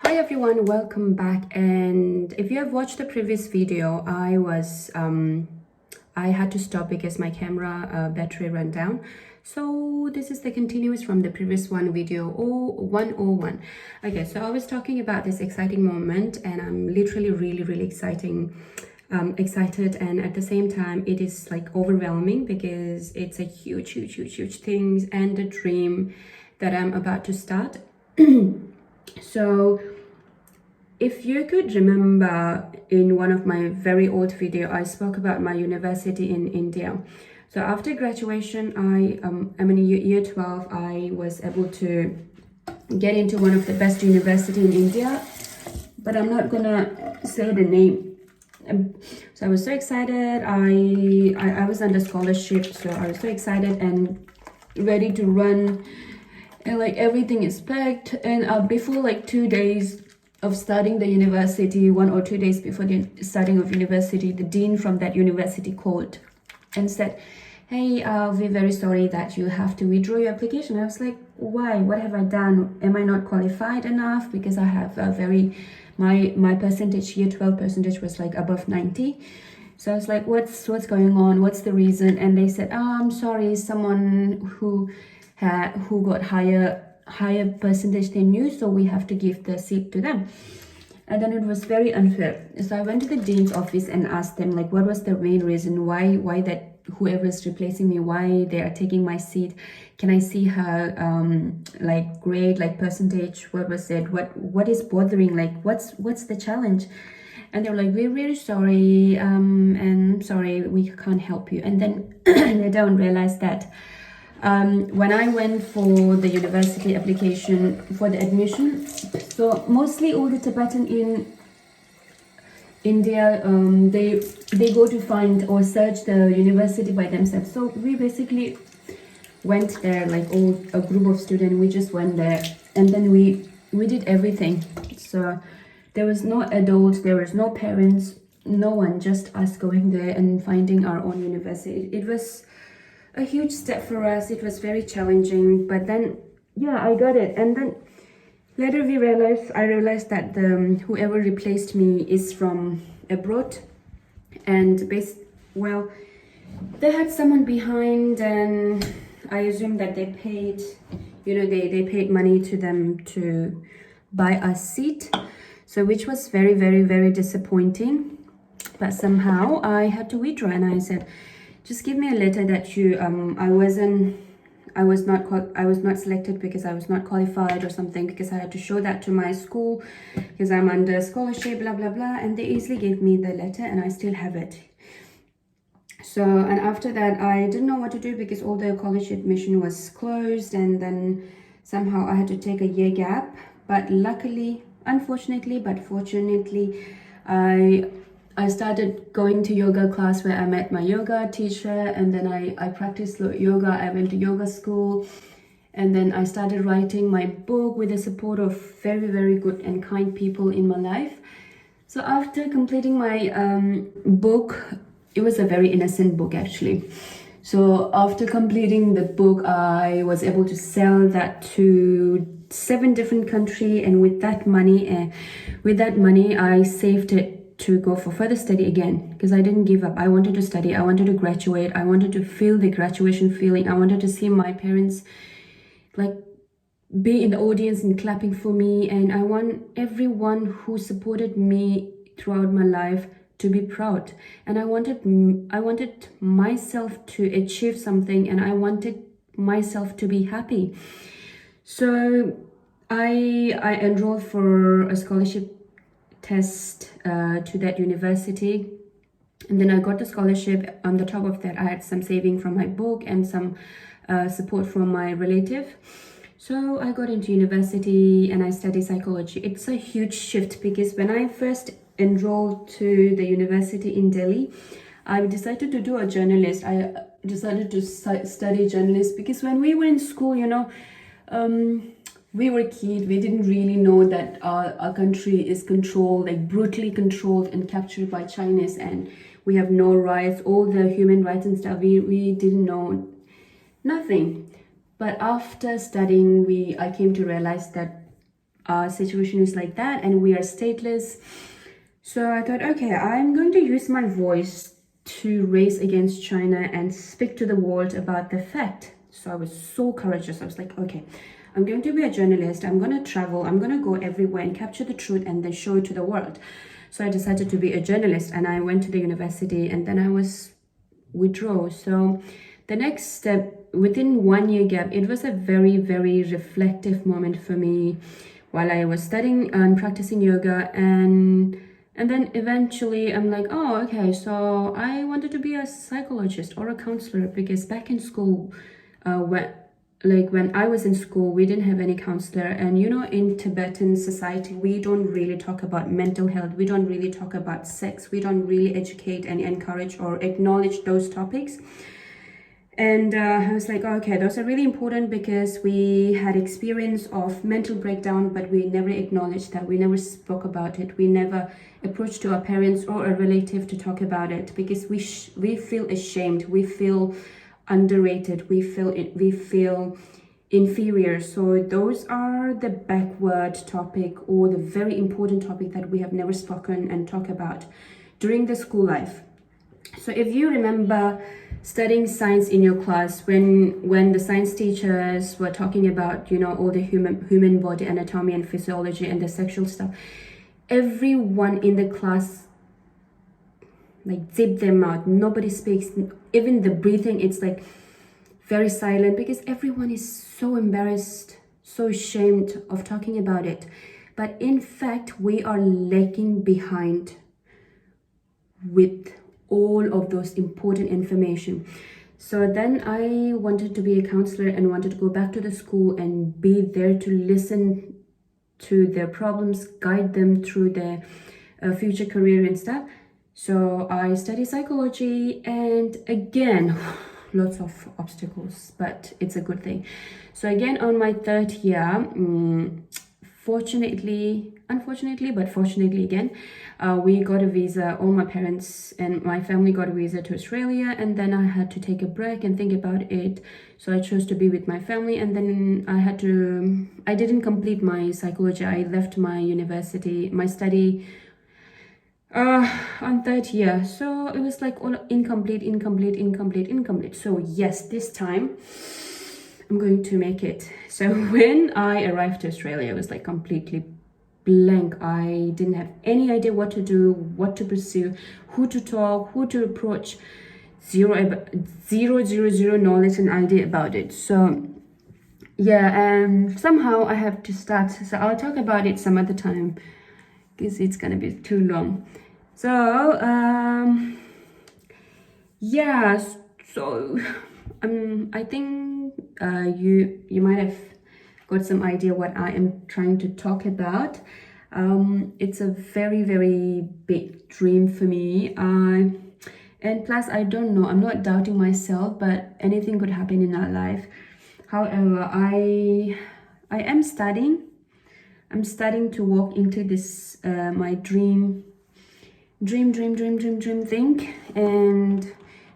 Hi everyone, welcome back. And if you have watched the previous video, I had to stop because my camera battery ran down. So this is the continuous from the previous video 101. Okay, so I was talking about this exciting moment, and I'm literally really excited, and at the same time it is like overwhelming because it's a huge things and a dream that I'm about to start. So if you could remember, in one of my very old video, I spoke about my university in India. So after graduation, year 12, I was able to get into one of the best university in India, but I'm not gonna say the name. So I was so excited. I was under scholarship, so I was so excited and ready to run, and like everything is packed. And before like 2 days of starting the university, 1 or 2 days before the starting of university, the dean from that university called and said, hey, we're very sorry that you have to withdraw your application. I was like, why? What have I done? Am I not qualified enough? Because I have my percentage, year 12 percentage was like above 90. So I was like, what's going on? What's the reason? And they said, oh, I'm sorry, someone who got higher percentage than you, so we have to give the seat to them. And then it was very unfair. So I went to the dean's office and asked them, like, what was the main reason why that whoever is replacing me, why they are taking my seat? Can I see her like grade, like percentage? What was it? What is bothering? Like, what's the challenge? And they were like, we're really sorry, and sorry, we can't help you. And then they don't realize that when I went for the university application for the admission, so mostly all the Tibetan in India, they go to find or search the university by themselves. So we basically went there, like all a group of students. We just went there, and then we did everything. So there was no adults, there was no parents, no one, just us going there and finding our own university. It was a huge step for us. It was very challenging, but then yeah, I got it. And then later I realized that whoever replaced me is from abroad, and they had someone behind, and I assume that they paid, they paid money to them to buy a seat. So which was very disappointing, but somehow I had to withdraw, and I said, just give me a letter that you I was not selected because I was not qualified or something, because I had to show that to my school because I'm under scholarship, blah blah blah. And they easily gave me the letter, and I still have it. So, and after that I didn't know what to do because all the college admission was closed, and then somehow I had to take a year gap. But fortunately, I started going to yoga class where I met my yoga teacher, and then I practiced yoga. I went to yoga school, and then I started writing my book with the support of very good and kind people in my life. So after completing my book, it was a very innocent book actually. So after completing the book, I was able to sell that to 7 different countries, and with that money I saved it to go for further study again, because I didn't give up. I wanted to study, I wanted to graduate, I wanted to feel the graduation feeling. I wanted to see my parents like be in the audience and clapping for me, and I want everyone who supported me throughout my life to be proud. And I wanted myself to achieve something, and I wanted myself to be happy. So I enrolled for a scholarship test to that university, and then I got the scholarship. On the top of that, I had some saving from my book and some support from my relative. So I got into university and I studied psychology. It's a huge shift because when I first enrolled to the university in Delhi, I decided to do a journalist. I decided to study journalist because when we were in school, we were kids, we didn't really know that our country is controlled, like brutally controlled and captured by Chinese, and we have no rights, all the human rights and stuff. We didn't know nothing. But after studying, I came to realize that our situation is like that and we are stateless. So I thought, okay, I'm going to use my voice to race against China and speak to the world about the fact. So I was so courageous. I was like, okay, I'm going to be a journalist. I'm going to travel. I'm going to go everywhere and capture the truth and then show it to the world. So I decided to be a journalist, and I went to the university, and then I was withdraw. So the next step, within 1 year gap, it was a very, very reflective moment for me while I was studying and practicing yoga, and then eventually I'm like, oh, okay, so I wanted to be a psychologist or a counselor, because back in school, when I was in school, we didn't have any counselor. And you know, in Tibetan society, we don't really talk about mental health. We don't really talk about sex. We don't really educate and encourage or acknowledge those topics. And I was like, okay, those are really important, because we had experience of mental breakdown, but we never acknowledged that. We never spoke about it. We never approached to our parents or a relative to talk about it, because we feel ashamed. We feel underrated. We feel inferior. So those are the backward topic, or the very important topic that we have never spoken and talk about during the school life. So if you remember studying science in your class, when the science teachers were talking about, you know, all the human body anatomy and physiology and the sexual stuff, everyone in the class like zip their mouth. Nobody speaks. Even the breathing, it's like very silent, because everyone is so embarrassed, so ashamed of talking about it. But in fact, we are lagging behind with all of those important information. So then I wanted to be a counselor and wanted to go back to the school and be there to listen to their problems, guide them through their future career and stuff. So I studied psychology, and again, lots of obstacles, but it's a good thing. So again, on my third year, unfortunately, but fortunately again, we got a visa. All my parents and my family got a visa to Australia, and then I had to take a break and think about it. So I chose to be with my family, and then I didn't complete my psychology. I left my university, my study on third year. So it was like all incomplete. So yes, this time I'm going to make it. So when I arrived to Australia, it was like completely blank. I didn't have any idea what to do, what to pursue, who to talk, who to approach. Zero knowledge and idea about it. So yeah, and somehow I have to start. So I'll talk about it some other time, because it's gonna be too long. So yeah, so I think you might have got some idea what I am trying to talk about. It's a very, very big dream for me, and plus I don't know, I'm not doubting myself, but anything could happen in our life. However, I am studying. I'm starting to walk into this my dream thing, and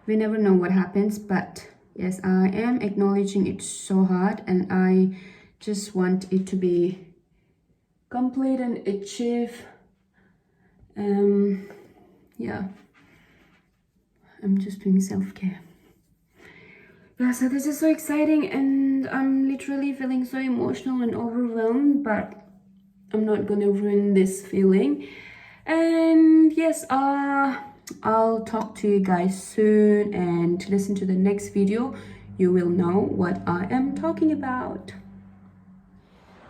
we never know what happens. But yes, I am acknowledging it so hard, and I just want it to be complete and achieve. Yeah, I'm just doing self-care. Yeah, so this is so exciting, and I'm literally feeling so emotional and overwhelmed, but I'm not gonna ruin this feeling. And yes, I'll talk to you guys soon, and to listen to the next video, you will know what I am talking about.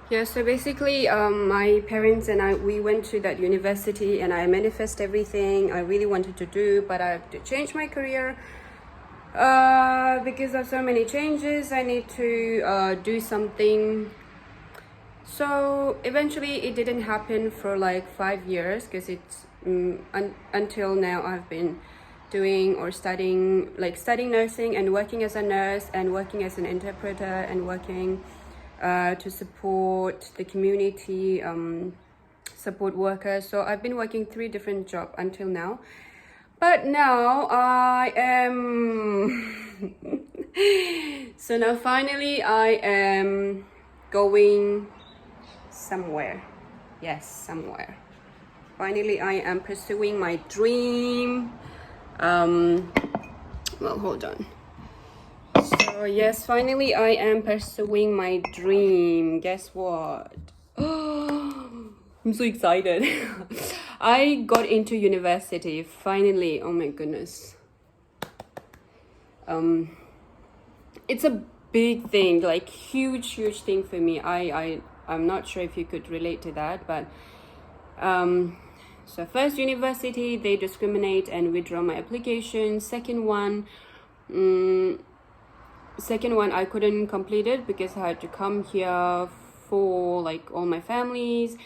Yeah, so basically my parents and we went to that university, and I manifest everything I really wanted to do, but I have to change my career because of so many changes. I need to do something. So eventually it didn't happen for like 5 years, because it's until now I've been doing or studying nursing and working as a nurse and working as an interpreter and working to support the community, support workers. So I've been working 3 different jobs until now. But now I am so now finally I am going somewhere. Yes, somewhere. Finally, I am pursuing my dream. Well, hold on. So yes, finally I am pursuing my dream. Guess what? I'm so excited. I got into university finally. Oh my goodness. It's a big thing, like huge thing for me. I'm not sure if you could relate to that, but so first university, they discriminate and withdraw my application. Second one I couldn't complete it because I had to come here for like all my families.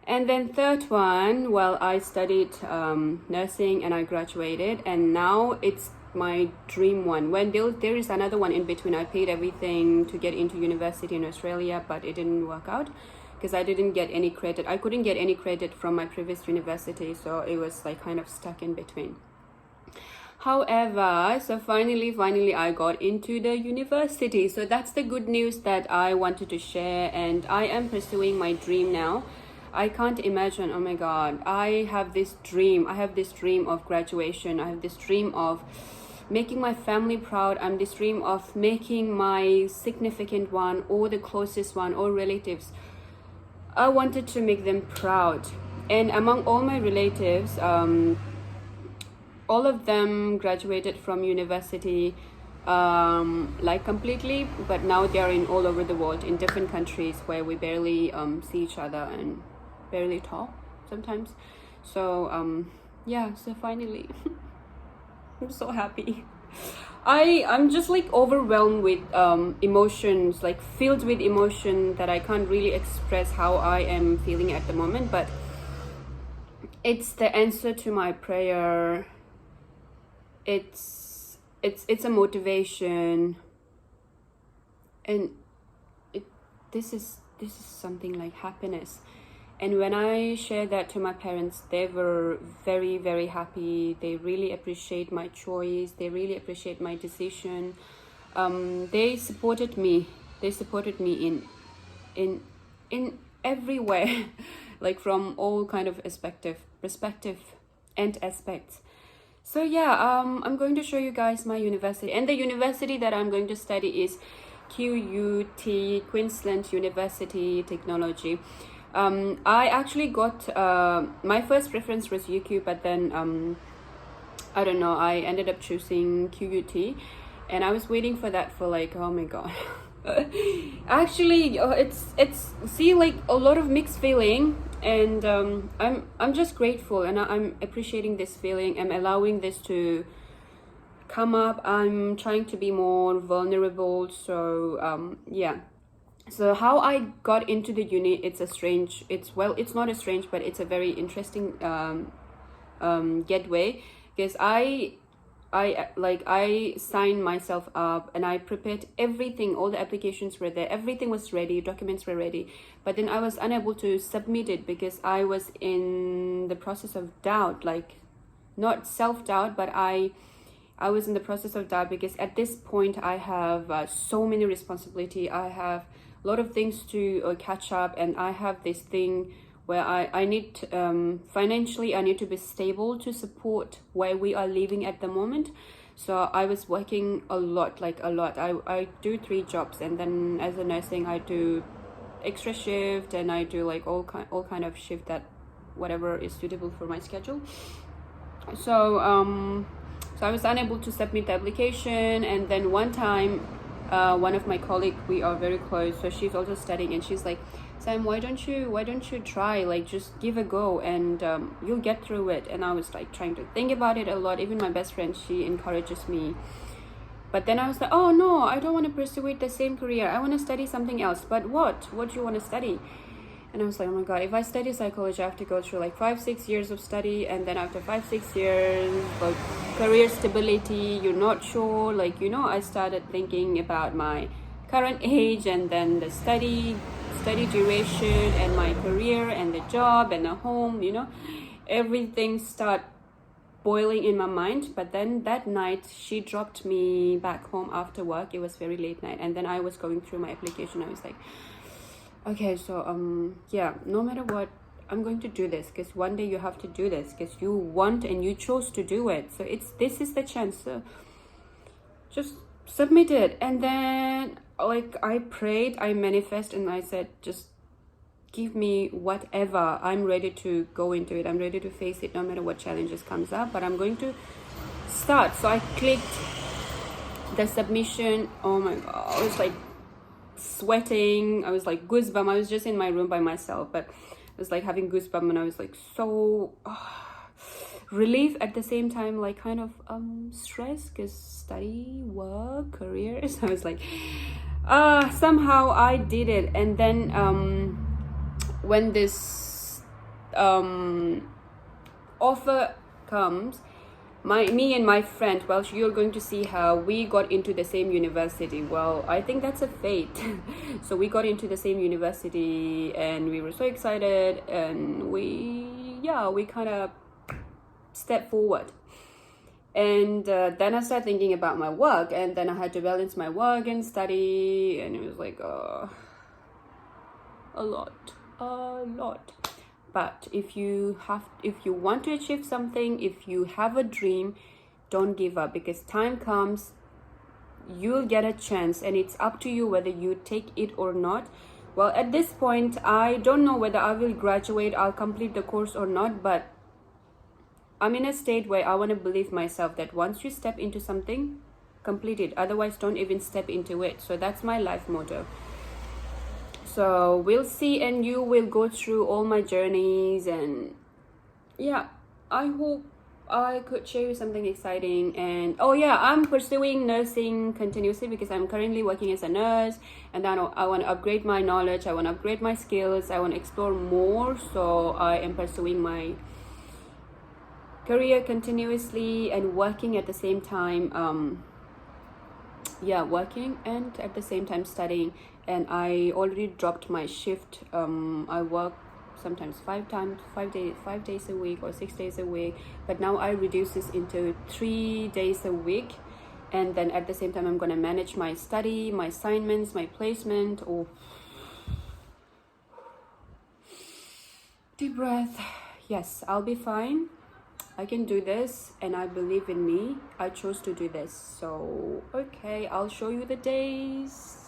And then third one, well, I studied nursing and I graduated, and now it's my dream one. When there is another one in between. I paid everything to get into university in Australia, but it didn't work out because I didn't get any credit. I couldn't get any credit from my previous university, so it was like kind of stuck in between. However, so finally I got into the university. So that's the good news that I wanted to share, and I am pursuing my dream now. I can't imagine, oh my god, I have this dream of graduation. I have this dream of making my family proud. I'm this dream of making my significant one or the closest one or relatives. I wanted to make them proud. And among all my relatives, all of them graduated from university like completely, but now they are in all over the world in different countries where we barely see each other and barely talk sometimes. So yeah, so finally I'm so happy. I'm just like overwhelmed with emotions, like filled with emotion that I can't really express how I am feeling at the moment, but it's the answer to my prayer. It's a motivation, and this is something like happiness. And when I shared that to my parents, they were very happy. They really appreciate my choice. They really appreciate my decision. They supported me. They supported me in every way, like from all kind of perspective and aspects. So yeah, I'm going to show you guys my university, and the university that I'm going to study is QUT, Queensland University Technology. I actually got my first preference was UQ, but then I don't know, I ended up choosing QUT, and I was waiting for that for like, oh my god. Actually, it's see, like a lot of mixed feeling, and I'm just grateful, and I'm appreciating this feeling. I'm allowing this to come up. I'm trying to be more vulnerable. So yeah. So how I got into the uni, it's not a strange, but it's a very interesting getaway, because I signed myself up and I prepared everything. All the applications were there, everything was ready, documents were ready, but then I was unable to submit it because I was in the process of doubt, like not self-doubt, but I was in the process of doubt, because at this point I have so many responsibility. I have a lot of things to catch up, and I have this thing where I need financially I need to be stable to support where we are living at the moment. So I was working a lot. I do 3 jobs, and then as a nursing I do extra shift, and I do like all kind of shift that whatever is suitable for my schedule. So I was unable to submit the application, and then one time one of my colleagues, we are very close, so she's also studying, and she's like, Sam, why don't you try, like just give a go, and you'll get through it. And I was like trying to think about it a lot. Even my best friend, she encourages me, but then I was like, oh no, I don't want to pursue it the same career. I want to study something else. But what do you want to study? And I was like, oh my god, if I study psychology, I have to go through like 5-6 years of study, and then after 5-6 years, like career stability, you're not sure, like, you know. I started thinking about my current age, and then the study duration, and my career, and the job, and the home, you know. Everything started boiling in my mind. But then that night she dropped me back home after work. It was very late night, and then I was going through my application. I was like, Okay, so yeah, no matter what, I'm going to do this, because one day you have to do this because you want and you chose to do it. So this is the chance. So just submit it. And then like I prayed, I manifest, and I said, just give me whatever. I'm ready to go into it. I'm ready to face it no matter what challenges comes up, but I'm going to start. So I clicked the submission. Oh my god, I was like sweating. I was like goosebump. I was just in my room by myself, but I was like having goosebump, and I was like so relief at the same time, like kind of stress, because study, work, career. So I was like somehow I did it. And then when this offer comes, me and my friend, well, you're going to see how we got into the same university. Well, I think that's a fate. So we got into the same university, and we were so excited, and we kind of stepped forward. And then I started thinking about my work, and then I had to balance my work and study, and it was like a lot. But if you want to achieve something, if you have a dream, don't give up, because time comes, you'll get a chance, and it's up to you whether you take it or not. Well, at this point, I don't know whether I will graduate, I'll complete the course or not, but I'm in a state where I want to believe myself that once you step into something, complete it. Otherwise, don't even step into it. So that's my life motto. So we'll see, and you will go through all my journeys, and yeah, I hope I could share you something exciting. And oh yeah, I'm pursuing nursing continuously, because I'm currently working as a nurse, and then I want to upgrade my knowledge, I want to upgrade my skills, I want to explore more. So I am pursuing my career continuously and working at the same time. Working and at the same time studying. And I already dropped my shift. I work sometimes 5 days a week or 6 days a week, but now I reduce this into 3 days a week. And then at the same time, I'm going to manage my study, my assignments, my placement. Oh, deep breath. Yes, I'll be fine. I can do this, and I believe in me. I chose to do this. So okay, I'll show you the days.